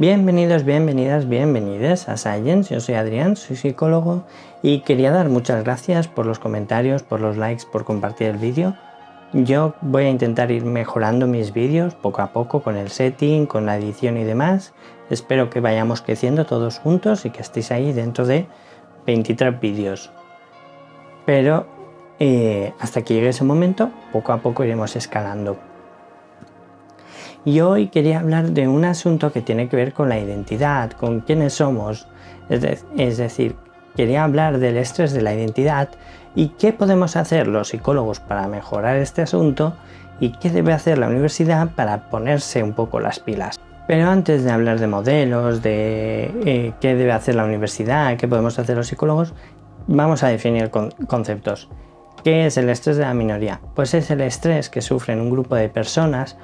Bienvenidos, bienvenidas, bienvenides a Science. Yo soy Adrián, soy psicólogo y quería dar muchas gracias por los comentarios, por los likes, por compartir el vídeo. Yo voy a intentar ir mejorando mis vídeos poco a poco con el setting, con la edición y demás. Espero que vayamos creciendo todos juntos y que estéis ahí dentro de 23 vídeos. Pero hasta que llegue ese momento, poco a poco iremos escalando. Y hoy quería hablar de un asunto que tiene que ver con la identidad, con quiénes somos. Es decir, quería hablar del estrés de la identidad y qué podemos hacer los psicólogos para mejorar este asunto y qué debe hacer la universidad para ponerse un poco las pilas. Pero antes de hablar de modelos, de qué debe hacer la universidad, qué podemos hacer los psicólogos, vamos a definir conceptos. ¿Qué es el estrés de la minoría? Pues es el estrés que sufren un grupo de personas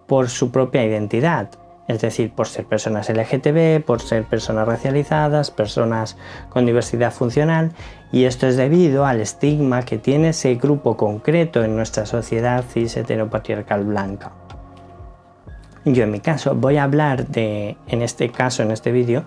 por su propia identidad, es decir, por ser personas LGTB, por ser personas racializadas, personas con diversidad funcional, y esto es debido al estigma que tiene ese grupo concreto en nuestra sociedad cis heteropatriarcal blanca. Yo en mi caso voy a hablar en este vídeo,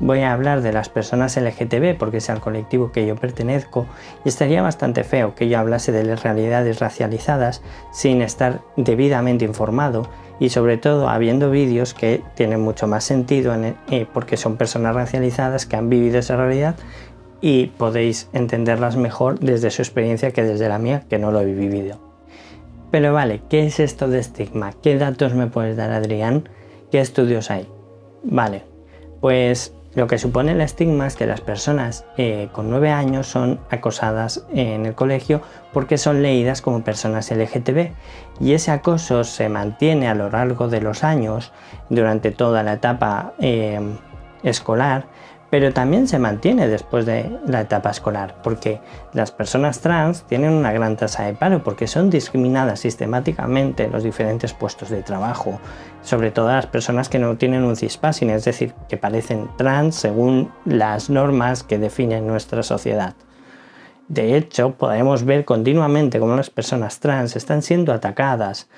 voy a hablar de las personas LGTB porque es al colectivo que yo pertenezco y estaría bastante feo que yo hablase de las realidades racializadas sin estar debidamente informado y sobre todo habiendo vídeos que tienen mucho más sentido porque son personas racializadas que han vivido esa realidad y podéis entenderlas mejor desde su experiencia que desde la mía, que no lo he vivido. Pero vale, ¿qué es esto de estigma? ¿Qué datos me puedes dar, Adrián? ¿Qué estudios hay? Vale, pues lo que supone el estigma es que las personas con 9 años son acosadas en el colegio porque son leídas como personas LGTB y ese acoso se mantiene a lo largo de los años durante toda la etapa escolar, pero también se mantiene después de la etapa escolar porque las personas trans tienen una gran tasa de paro porque son discriminadas sistemáticamente en los diferentes puestos de trabajo, sobre todo las personas que no tienen un cispassing, es decir, que parecen trans según las normas que definen nuestra sociedad. De hecho, podemos ver continuamente cómo las personas trans están siendo atacadas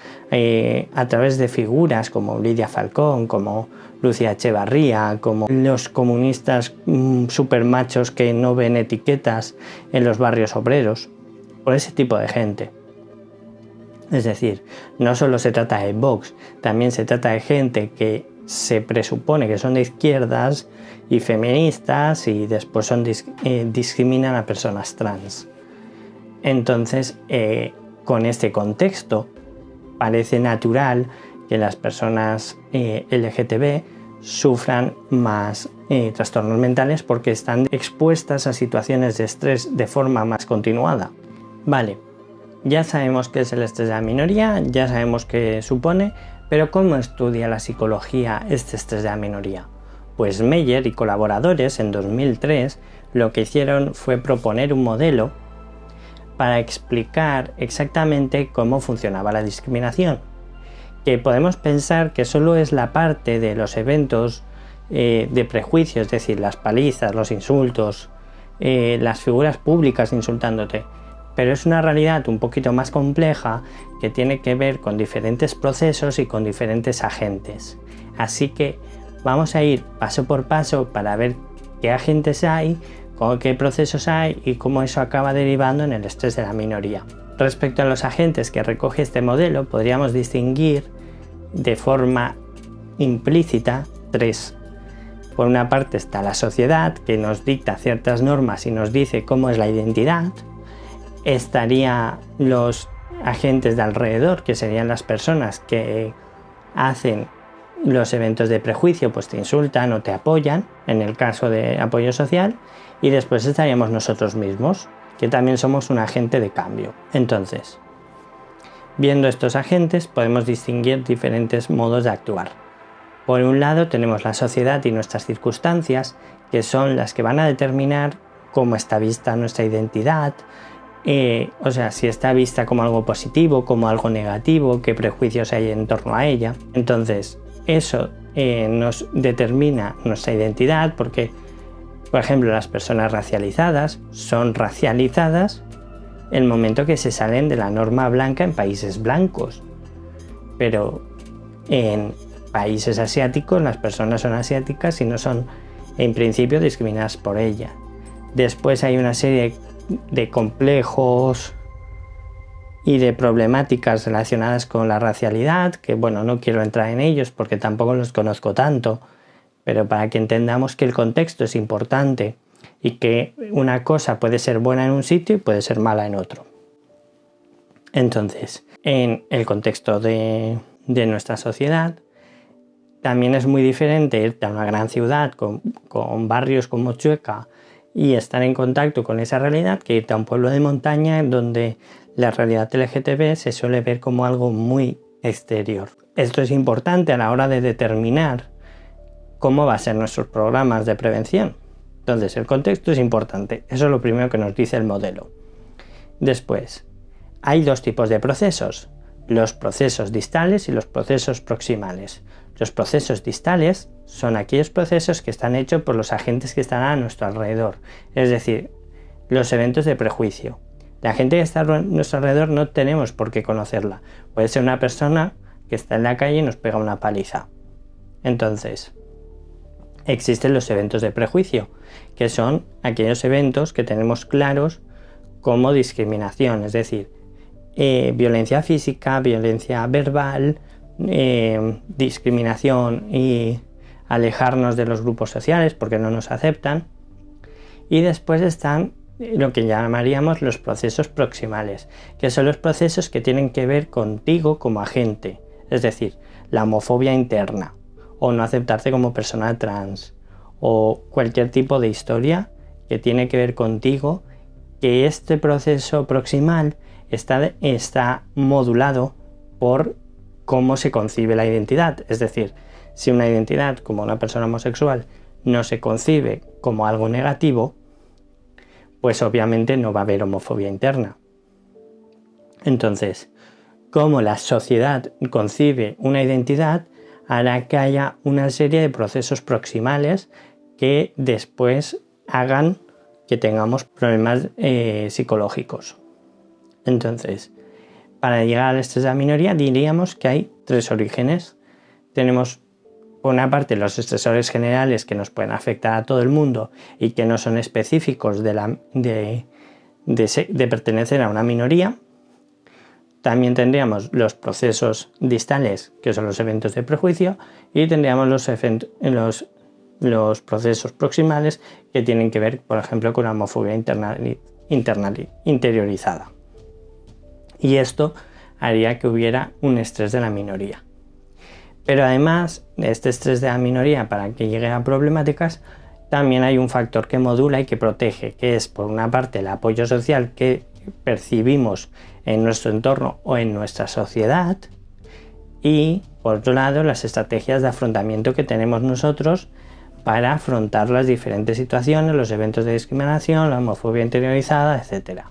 a través de figuras como Lidia Falcón, como Lucía Echevarría, como los comunistas supermachos que no ven etiquetas en los barrios obreros, por ese tipo de gente. Es decir, no solo se trata de Vox, también se trata de gente que se presupone que son de izquierdas y feministas y después discriminan a personas trans. Entonces, con este contexto, parece natural que las personas LGTB sufran más trastornos mentales porque están expuestas a situaciones de estrés de forma más continuada. Vale, ya sabemos qué es el estrés de la minoría, ya sabemos qué supone, pero ¿cómo estudia la psicología este estrés de la minoría? Pues Meyer y colaboradores en 2003 lo que hicieron fue proponer un modelo para explicar exactamente cómo funcionaba la discriminación, que podemos pensar que solo es la parte de los eventos de prejuicio, es decir, las palizas, los insultos, las figuras públicas insultándote, pero es una realidad un poquito más compleja que tiene que ver con diferentes procesos y con diferentes agentes. Así que vamos a ir paso por paso para ver qué agentes hay, qué procesos hay y cómo eso acaba derivando en el estrés de la minoría. Respecto a los agentes que recoge este modelo, podríamos distinguir de forma implícita 3. Por una parte está la sociedad, que nos dicta ciertas normas y nos dice cómo es la identidad. Estarían los agentes de alrededor, que serían las personas que hacen los eventos de prejuicio, pues te insultan o te apoyan, en el caso de apoyo social, y después estaríamos nosotros mismos, que también somos un agente de cambio. Entonces, viendo estos agentes podemos distinguir diferentes modos de actuar. Por un lado tenemos la sociedad y nuestras circunstancias, que son las que van a determinar cómo está vista nuestra identidad, o sea, si está vista como algo positivo, como algo negativo, qué prejuicios hay en torno a ella. Entonces, eso nos determina nuestra identidad porque, por ejemplo, las personas racializadas son racializadas en el momento que se salen de la norma blanca en países blancos. Pero en países asiáticos las personas son asiáticas y no son en principio discriminadas por ella. Después hay una serie de complejos y de problemáticas relacionadas con la racialidad, que bueno, no quiero entrar en ellos porque tampoco los conozco tanto, pero para que entendamos que el contexto es importante y que una cosa puede ser buena en un sitio y puede ser mala en otro. Entonces, en el contexto de nuestra sociedad, también es muy diferente irte a una gran ciudad con barrios como Chueca y estar en contacto con esa realidad que irte a un pueblo de montaña donde la realidad LGTB se suele ver como algo muy exterior. Esto es importante a la hora de determinar cómo va a ser nuestros programas de prevención. Entonces, el contexto es importante. Eso es lo primero que nos dice el modelo. Después, hay dos tipos de procesos. Los procesos distales y los procesos proximales. Los procesos distales son aquellos procesos que están hechos por los agentes que están a nuestro alrededor. Es decir, los eventos de prejuicio. La gente que está a nuestro alrededor no tenemos por qué conocerla. Puede ser una persona que está en la calle y nos pega una paliza. Entonces, existen los eventos de prejuicio, que son aquellos eventos que tenemos claros como discriminación, es decir, violencia física, violencia verbal, discriminación y alejarnos de los grupos sociales porque no nos aceptan. Y después están lo que llamaríamos los procesos proximales, que son los procesos que tienen que ver contigo como agente, es decir, la homofobia interna, o no aceptarte como persona trans, o cualquier tipo de historia que tiene que ver contigo, que este proceso proximal está modulado por cómo se concibe la identidad. Es decir, si una identidad como una persona homosexual no se concibe como algo negativo, pues obviamente no va a haber homofobia interna. Entonces, cómo la sociedad concibe una identidad hará que haya una serie de procesos proximales que después hagan que tengamos problemas psicológicos. Entonces, para llegar al estrés de la minoría diríamos que hay tres orígenes. Tenemos por una parte los estresores generales que nos pueden afectar a todo el mundo y que no son específicos de pertenecer a una minoría. También tendríamos los procesos distales, que son los eventos de prejuicio, y tendríamos los procesos proximales que tienen que ver, por ejemplo, con la homofobia interiorizada. Y esto haría que hubiera un estrés de la minoría. Pero además de este estrés de la minoría, para que llegue a problemáticas, también hay un factor que modula y que protege, que es por una parte el apoyo social que percibimos en nuestro entorno o en nuestra sociedad, y por otro lado las estrategias de afrontamiento que tenemos nosotros para afrontar las diferentes situaciones, los eventos de discriminación, la homofobia interiorizada, etc.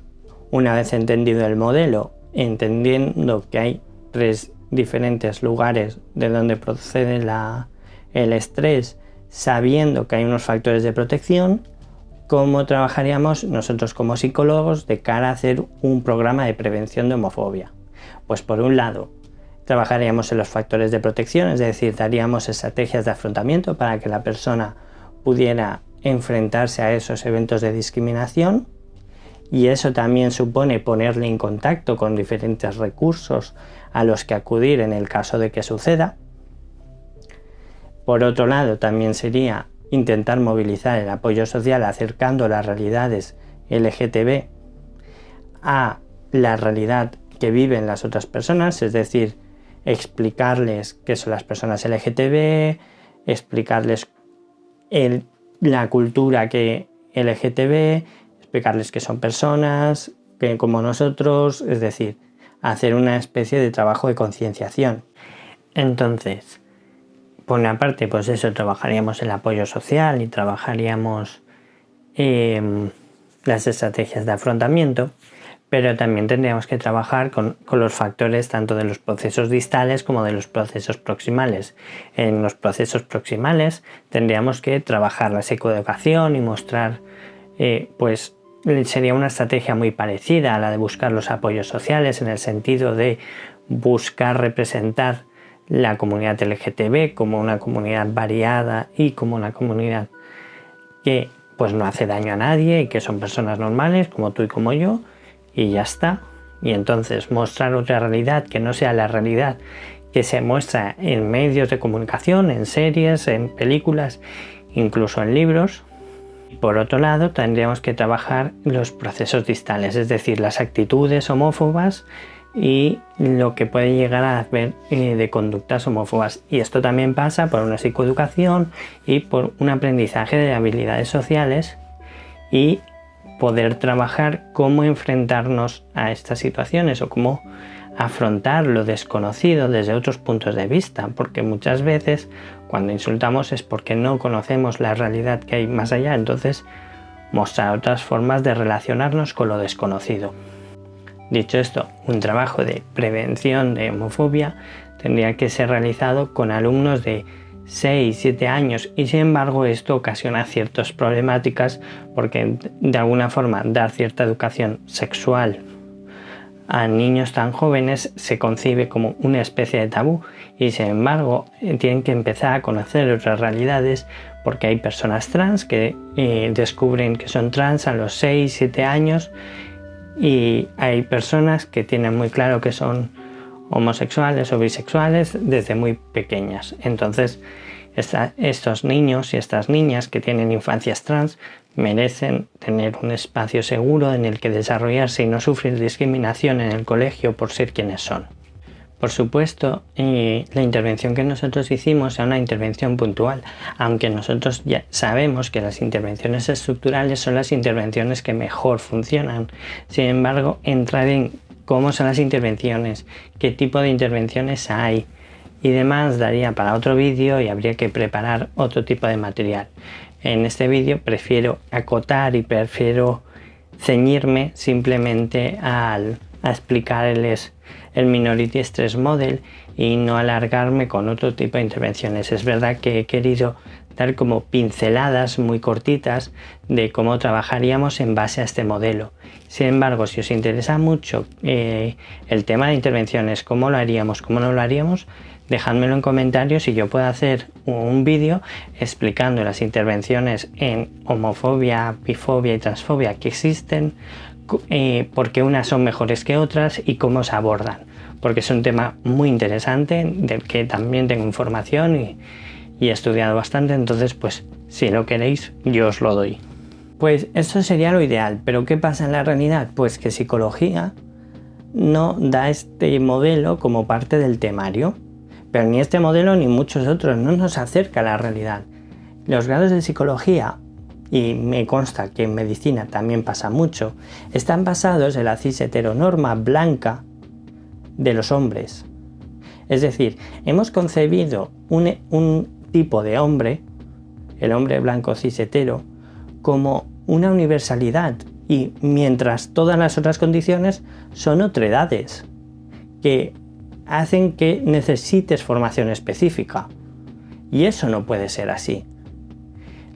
Una vez entendido el modelo, entendiendo que hay tres diferentes lugares de donde procede el estrés, sabiendo que hay unos factores de protección, ¿cómo trabajaríamos nosotros como psicólogos de cara a hacer un programa de prevención de homofobia? Pues por un lado, trabajaríamos en los factores de protección, es decir, daríamos estrategias de afrontamiento para que la persona pudiera enfrentarse a esos eventos de discriminación, y eso también supone ponerle en contacto con diferentes recursos a los que acudir en el caso de que suceda. Por otro lado, también sería intentar movilizar el apoyo social acercando las realidades LGTB a la realidad que viven las otras personas, es decir, explicarles qué son las personas LGTB, explicarles la cultura que LGTB, explicarles que son personas, que como nosotros, es decir, hacer una especie de trabajo de concienciación. Entonces, por una parte, pues eso, trabajaríamos el apoyo social y trabajaríamos las estrategias de afrontamiento, pero también tendríamos que trabajar con los factores tanto de los procesos distales como de los procesos proximales. En los procesos proximales tendríamos que trabajar la psicoeducación y mostrar, pues sería una estrategia muy parecida a la de buscar los apoyos sociales, en el sentido de buscar representar la comunidad LGTB como una comunidad variada y como una comunidad que pues no hace daño a nadie y que son personas normales como tú y como yo, y ya está. Y entonces mostrar otra realidad que no sea la realidad que se muestra en medios de comunicación, en series, en películas, incluso en libros. Por otro lado, tendríamos que trabajar los procesos distales, es decir, las actitudes homófobas y lo que puede llegar a haber de conductas homófobas. Y esto también pasa por una psicoeducación y por un aprendizaje de habilidades sociales y poder trabajar cómo enfrentarnos a estas situaciones o cómo afrontar lo desconocido desde otros puntos de vista, porque muchas veces cuando insultamos es porque no conocemos la realidad que hay más allá, entonces mostrar otras formas de relacionarnos con lo desconocido. Dicho esto, un trabajo de prevención de homofobia tendría que ser realizado con alumnos de 6-7 años y sin embargo esto ocasiona ciertas problemáticas porque de alguna forma dar cierta educación sexual a niños tan jóvenes se concibe como una especie de tabú y sin embargo tienen que empezar a conocer otras realidades porque hay personas trans que descubren que son trans a los 6-7 años y hay personas que tienen muy claro que son homosexuales o bisexuales desde muy pequeñas. Entonces estos niños y estas niñas que tienen infancias trans merecen tener un espacio seguro en el que desarrollarse y no sufrir discriminación en el colegio por ser quienes son. Por supuesto, la intervención que nosotros hicimos era una intervención puntual, aunque nosotros ya sabemos que las intervenciones estructurales son las intervenciones que mejor funcionan. Sin embargo, entrar en cómo son las intervenciones, qué tipo de intervenciones hay y demás daría para otro vídeo y habría que preparar otro tipo de material. En este vídeo prefiero acotar y prefiero ceñirme simplemente a explicar el Minority Stress Model y no alargarme con otro tipo de intervenciones. Es verdad que he querido dar como pinceladas muy cortitas de cómo trabajaríamos en base a este modelo. Sin embargo, si os interesa mucho el tema de intervenciones, cómo lo haríamos, cómo no lo haríamos, dejádmelo en comentarios y yo puedo hacer un vídeo explicando las intervenciones en homofobia, bifobia y transfobia que existen, por qué unas son mejores que otras y cómo se abordan, porque es un tema muy interesante del que también tengo información y he estudiado bastante, entonces pues si lo queréis yo os lo doy. Pues eso sería lo ideal, pero ¿qué pasa en la realidad? Pues que psicología no da este modelo como parte del temario. Pero ni este modelo ni muchos otros no nos acerca a la realidad. Los grados de psicología, y me consta que en medicina también pasa mucho, están basados en la cis heteronorma blanca de los hombres. Es decir, hemos concebido un tipo de hombre, el hombre blanco cis hetero, como una universalidad y mientras todas las otras condiciones son otredades que hacen que necesites formación específica. Y eso no puede ser así.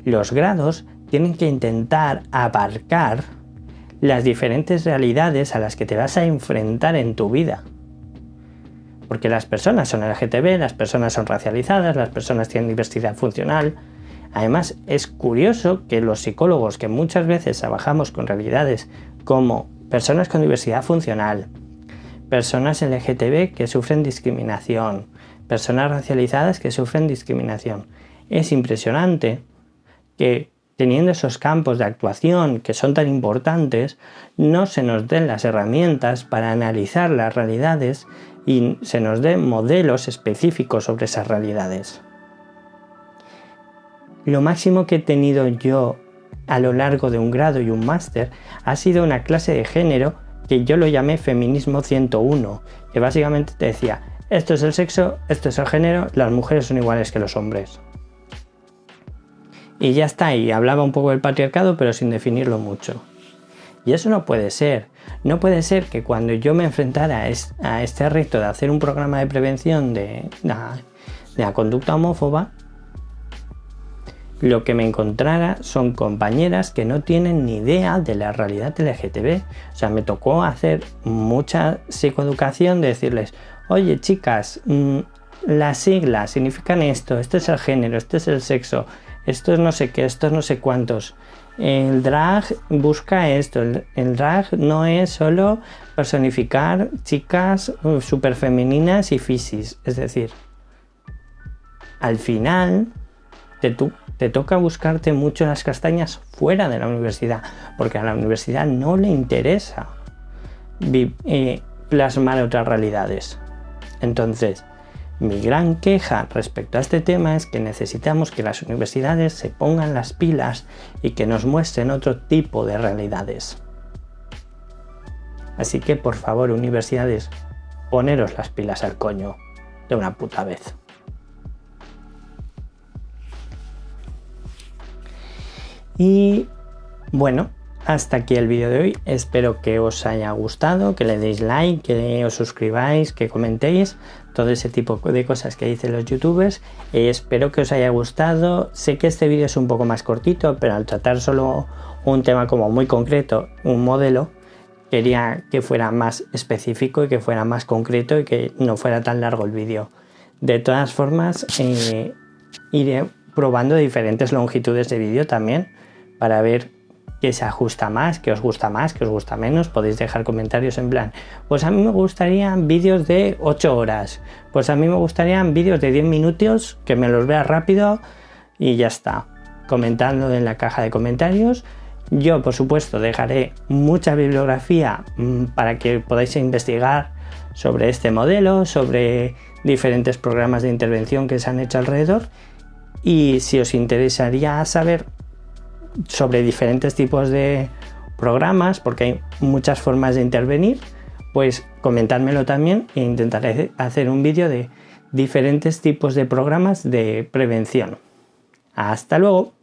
Los grados tienen que intentar abarcar las diferentes realidades a las que te vas a enfrentar en tu vida. Porque las personas son LGTB, las personas son racializadas, las personas tienen diversidad funcional. Además, es curioso que los psicólogos que muchas veces trabajamos con realidades como personas con diversidad funcional, personas LGTB que sufren discriminación, personas racializadas que sufren discriminación. Es impresionante que teniendo esos campos de actuación que son tan importantes, no se nos den las herramientas para analizar las realidades y se nos den modelos específicos sobre esas realidades. Lo máximo que he tenido yo a lo largo de un grado y un máster ha sido una clase de género que yo lo llamé Feminismo 101, que básicamente te decía, esto es el sexo, esto es el género, las mujeres son iguales que los hombres. Y ya está, y hablaba un poco del patriarcado, pero sin definirlo mucho. Y eso no puede ser. No puede ser que cuando yo me enfrentara a este reto de hacer un programa de prevención de la conducta homófoba, lo que me encontrara son compañeras que no tienen ni idea de la realidad LGTB. O sea, me tocó hacer mucha psicoeducación de decirles, oye chicas, las siglas significan esto es el género, esto es el sexo, esto es no sé qué, esto es no sé cuántos. El drag busca esto, el drag no es solo personificar chicas súper femeninas y fisis, es decir, al final te toca buscarte mucho las castañas fuera de la universidad, porque a la universidad no le interesa plasmar otras realidades. Entonces, mi gran queja respecto a este tema es que necesitamos que las universidades se pongan las pilas y que nos muestren otro tipo de realidades. Así que, por favor, universidades, poneros las pilas al coño de una puta vez. Y bueno, hasta aquí el vídeo de hoy. Espero que os haya gustado, que le deis like, que os suscribáis, que comentéis, todo ese tipo de cosas que dicen los youtubers. Espero que os haya gustado. Sé que este vídeo es un poco más cortito, pero al tratar solo un tema como muy concreto, un modelo, quería que fuera más específico y que fuera más concreto y que no fuera tan largo el vídeo. De todas formas, iré probando diferentes longitudes de vídeo también para ver qué se ajusta más, qué os gusta menos. Podéis dejar comentarios en plan, pues a mí me gustarían vídeos de 8 horas, pues a mí me gustarían vídeos de 10 minutos, que me los vea rápido y ya está. Comentando en la caja de comentarios. Yo, por supuesto, dejaré mucha bibliografía para que podáis investigar sobre este modelo, sobre diferentes programas de intervención que se han hecho alrededor. Y si os interesaría saber sobre diferentes tipos de programas, porque hay muchas formas de intervenir, pues comentádmelo también e intentaré hacer un vídeo de diferentes tipos de programas de prevención. ¡Hasta luego!